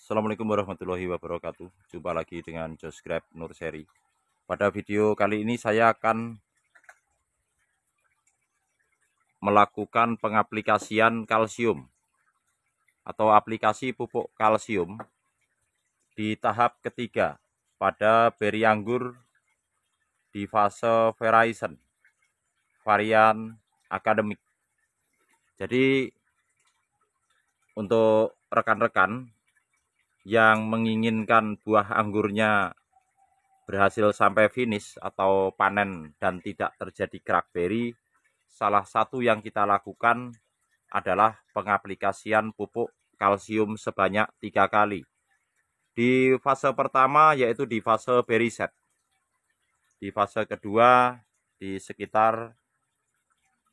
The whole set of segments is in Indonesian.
Assalamualaikum warahmatullahi wabarakatuh. Jumpa lagi dengan Josgrab Nurseri. Pada video kali ini saya akan melakukan pengaplikasian kalsium atau aplikasi pupuk kalsium di tahap ketiga pada beri anggur di fase Verizon varian akademik. Jadi untuk rekan-rekan yang menginginkan buah anggurnya berhasil sampai finish atau panen dan tidak terjadi crackberry, salah satu yang kita lakukan adalah pengaplikasian pupuk kalsium sebanyak 3 kali. Di fase pertama yaitu di fase berry set. Di fase kedua di sekitar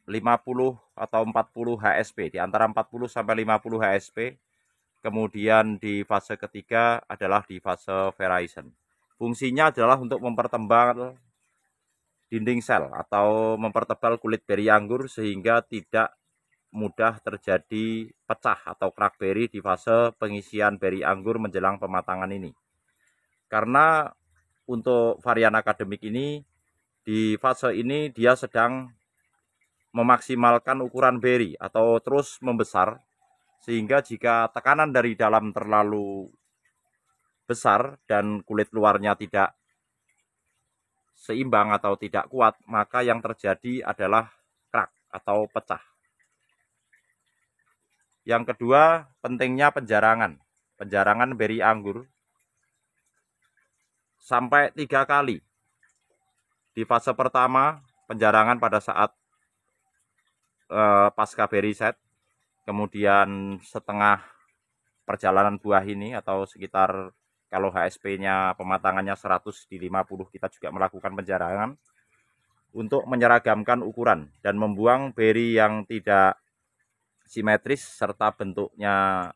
50 atau 40 HSP, di antara 40 sampai 50 HSP. Kemudian di fase ketiga adalah di fase Verizon. Fungsinya adalah untuk mempertebal dinding sel atau mempertebal kulit beri anggur sehingga tidak mudah terjadi pecah atau crackberry di fase pengisian beri anggur menjelang pematangan ini. Karena untuk varian akademik ini, di fase ini dia sedang memaksimalkan ukuran beri atau terus membesar, sehingga jika tekanan dari dalam terlalu besar dan kulit luarnya tidak seimbang atau tidak kuat, maka yang terjadi adalah crack atau pecah. Yang kedua, pentingnya penjarangan. Penjarangan beri anggur sampai 3 kali. Di fase pertama, penjarangan pada saat pasca beri set. Kemudian setengah perjalanan buah ini atau sekitar kalau HSP-nya pematangannya 100 di 50, kita juga melakukan penjarangan untuk menyeragamkan ukuran dan membuang beri yang tidak simetris serta bentuknya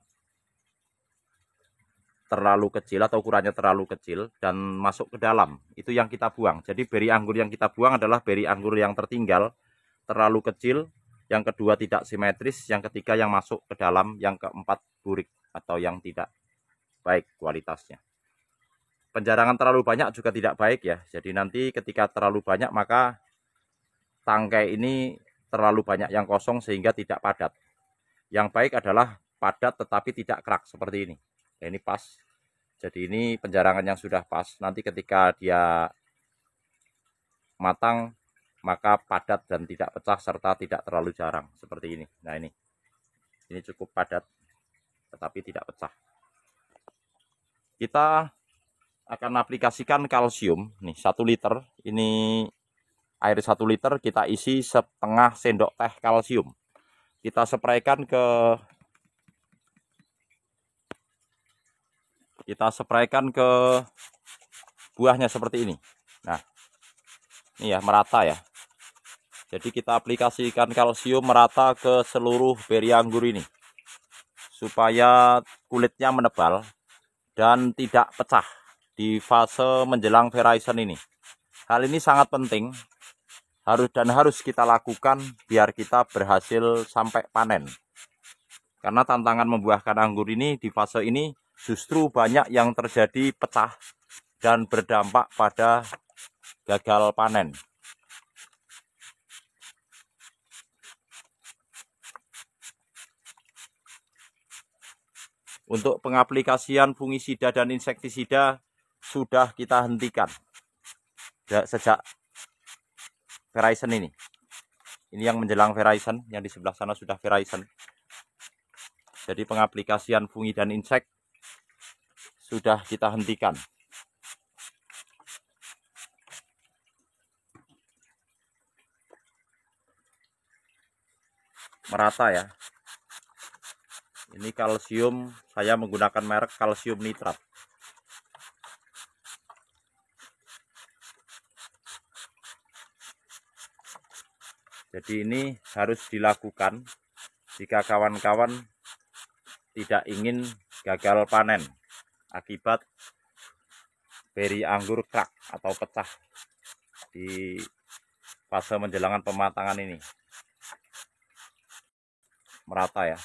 terlalu kecil atau ukurannya terlalu kecil dan masuk ke dalam. Itu yang kita buang. Jadi beri anggur yang kita buang adalah beri anggur yang tertinggal, terlalu kecil, yang kedua tidak simetris, yang ketiga yang masuk ke dalam, yang keempat burik atau yang tidak baik kualitasnya. Penjarangan terlalu banyak juga tidak baik ya. Jadi nanti ketika terlalu banyak maka tangkai ini terlalu banyak yang kosong sehingga tidak padat. Yang baik adalah padat tetapi tidak kerak seperti ini. Ya, ini pas. Jadi ini penjarangan yang sudah pas. Nanti ketika dia matang maka padat dan tidak pecah serta tidak terlalu jarang seperti ini. Nah ini cukup padat tetapi tidak pecah. Kita akan aplikasikan kalsium nih 1 liter. Ini air 1 liter kita isi setengah sendok teh kalsium. Kita spraykan ke buahnya seperti ini. Nah, ini ya merata ya. Jadi kita aplikasikan kalsium merata ke seluruh beri anggur ini supaya kulitnya menebal dan tidak pecah di fase menjelang Verizon ini. Hal ini sangat penting, harus kita lakukan biar kita berhasil sampai panen. Karena tantangan membuahkan anggur ini di fase ini justru banyak yang terjadi pecah dan berdampak pada gagal panen. Untuk pengaplikasian fungisida dan insektisida sudah kita hentikan sejak Verizon ini. Ini yang menjelang Verizon, yang di sebelah sana sudah Verizon. Jadi pengaplikasian fungi dan insek sudah kita hentikan. Merata ya. Ini kalsium, saya menggunakan merek kalsium nitrat. Jadi ini harus dilakukan jika kawan-kawan tidak ingin gagal panen akibat beri anggur crack atau pecah di fase menjelang pematangan ini. Merata ya.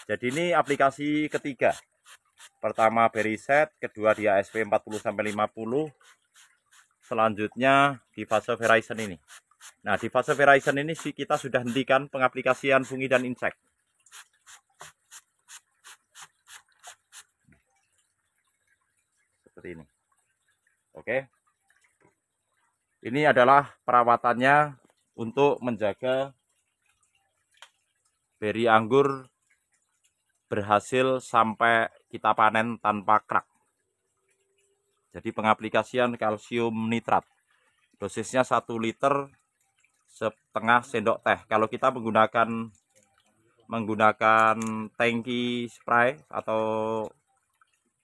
Jadi ini aplikasi ketiga. Pertama berry set, kedua di ASP 40-50, selanjutnya di fase verizon ini. Nah, di fase verizon ini sih kita sudah hentikan pengaplikasian fungi dan insek. Seperti ini. Oke. Ini adalah perawatannya untuk menjaga beri anggur berhasil sampai kita panen tanpa krak. Jadi pengaplikasian kalsium nitrat. Dosisnya 1 liter setengah sendok teh. Kalau kita menggunakan tangki spray atau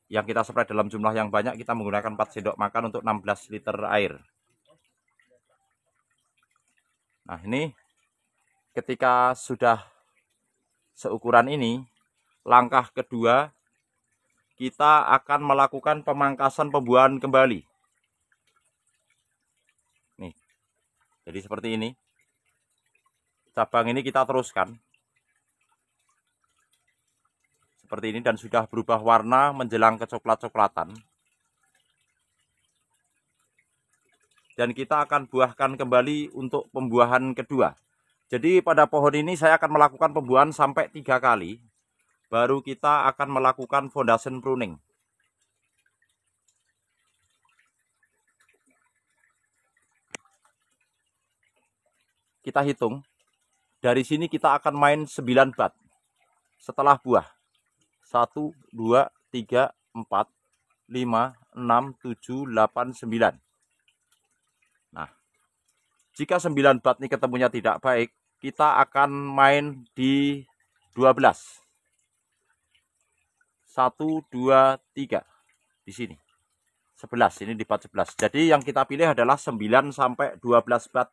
yang kita spray dalam jumlah yang banyak, kita menggunakan 4 sendok makan untuk 16 liter air. Nah, ini ketika sudah seukuran ini, langkah kedua kita akan melakukan pemangkasan pembuahan kembali. Nih, jadi seperti ini. Cabang ini kita teruskan seperti ini dan sudah berubah warna menjelang kecoklat-coklatan. Dan kita akan buahkan kembali untuk pembuahan kedua. Jadi pada pohon ini saya akan melakukan pembuahan sampai 3 kali. Baru kita akan melakukan foundation pruning. Kita hitung. Dari sini kita akan main 9 bat. Setelah buah. 1, 2, 3, 4, 5, 6, 7, 8, 9. Nah, jika 9 bat ini ketemunya tidak baik, kita akan main di 12. 1, 2, 3. Di sini. 11, ini di bat 11. Jadi yang kita pilih adalah 9 sampai 12 bat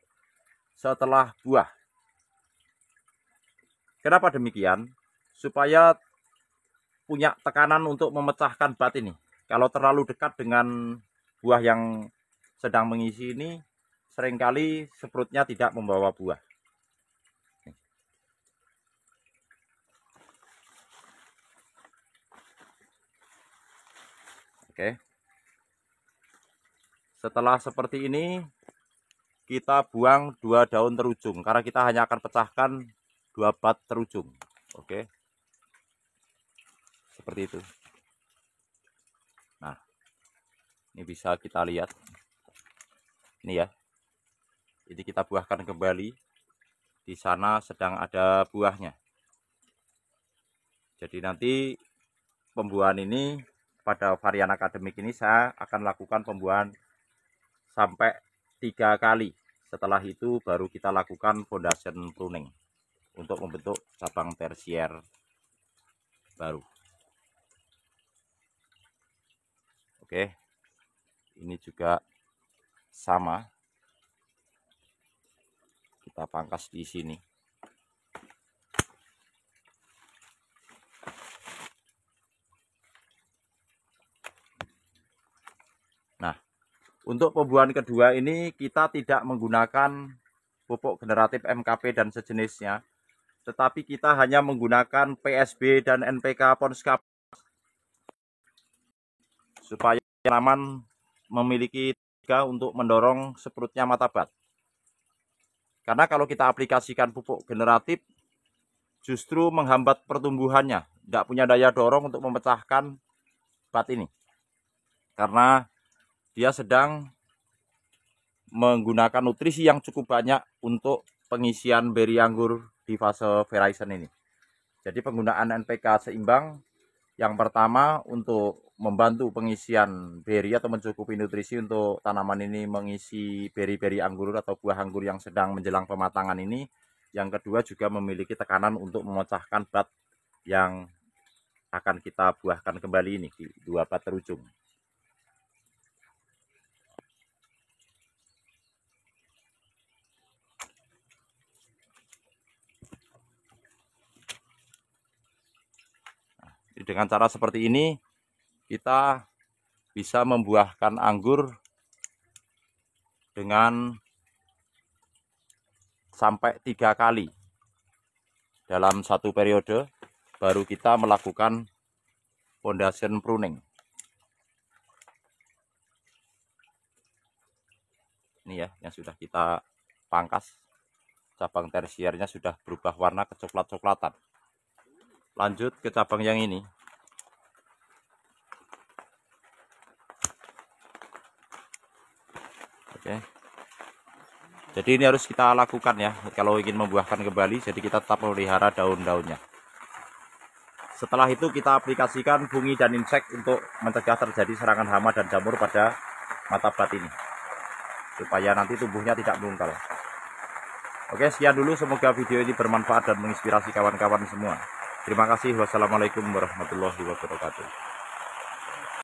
setelah buah. Kenapa demikian? Supaya punya tekanan untuk memecahkan bat ini. Kalau terlalu dekat dengan buah yang sedang mengisi ini, seringkali sprutnya tidak membawa buah. Oke. Setelah seperti ini, kita buang 2 daun terujung karena kita hanya akan pecahkan 2 bat terujung. Oke. Seperti itu. Nah, ini bisa kita lihat. Ini ya. Ini kita buahkan kembali. Di sana sedang ada buahnya. Jadi nanti pembuahan ini pada varian akademik ini saya akan lakukan pembuahan sampai 3 kali. Setelah itu baru kita lakukan foundation pruning untuk membentuk cabang tersier baru. Oke. Ini juga sama. Kita pangkas di sini. Nah, untuk pembuahan kedua ini kita tidak menggunakan pupuk generatif MKP dan sejenisnya, tetapi kita hanya menggunakan PSB dan NPK Ponskap supaya tanaman memiliki tenaga untuk mendorong sprutnya mata bat. Karena kalau kita aplikasikan pupuk generatif justru menghambat pertumbuhannya, tidak punya daya dorong untuk memecahkan bat ini. Karena dia sedang menggunakan nutrisi yang cukup banyak untuk pengisian beri anggur di fase verizon ini. Jadi penggunaan NPK seimbang yang pertama untuk membantu pengisian beri atau mencukupi nutrisi untuk tanaman ini mengisi beri-beri anggur atau buah anggur yang sedang menjelang pematangan ini. Yang kedua juga memiliki tekanan untuk memecahkan bat yang akan kita buahkan kembali ini di 2 bat terujung. Dengan cara seperti ini kita bisa membuahkan anggur dengan sampai 3 kali dalam satu periode, baru kita melakukan foundation pruning. Ini ya yang sudah kita pangkas, cabang tersiernya sudah berubah warna kecoklat-coklatan. Lanjut ke cabang yang ini. Oke. Jadi ini harus kita lakukan ya kalau ingin membuahkan kembali. Jadi kita tetap memelihara daun-daunnya. Setelah itu kita aplikasikan fungi dan insek untuk mencegah terjadi serangan hama dan jamur pada mata plat ini, supaya nanti tumbuhnya tidak menunggal. Oke, sekian dulu. Semoga video ini bermanfaat dan menginspirasi kawan-kawan semua. Terima kasih. Wassalamualaikum warahmatullahi wabarakatuh.